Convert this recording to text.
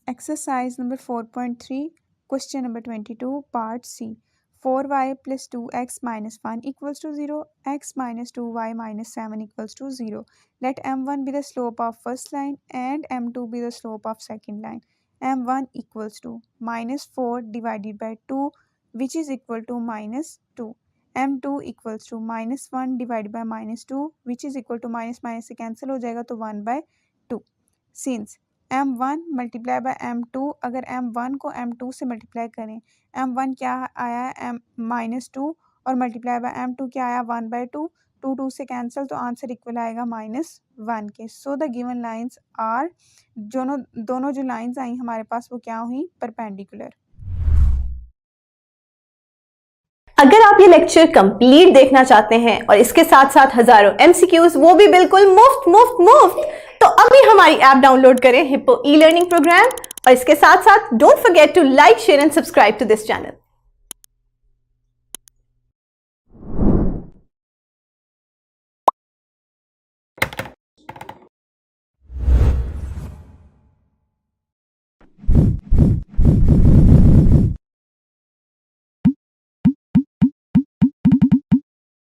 Exercise number 4.3, question number 22, part C. 4y plus 2x minus 1 equals to 0, x minus 2y minus 7 equals to 0. Let m1 be the slope of first line and m2 be the slope of second line. m1 equals to minus 4 divided by 2, which is equal to minus 2. m2 equals to minus 1 divided by minus 2, which is equal to minus minus से cancel हो जाएगा तो 1 by 2. Since m1 multiply by m2, अगर m1 को m2 से multiply करें, m1 क्या आया है -2 और मल्टीप्लाई बाय m2 क्या आया 1/2, 2 से कैंसिल तो आंसर इक्वल आएगा -1 के. So the given lines are, दोनों जो लाइंस आई हमारे पास वो क्या हुई, परपेंडिकुलर. अगर आप ये लेक्चर कंप्लीट देखना चाहते हैं और इसके साथ साथ हजारों एमसीक्यूज वो भी बिल्कुल मुफ्त तो अभी हमारी ऐप डाउनलोड करें हिप्पो ई लर्निंग प्रोग्राम और इसके साथ साथ don't forget to like share and subscribe to this channel.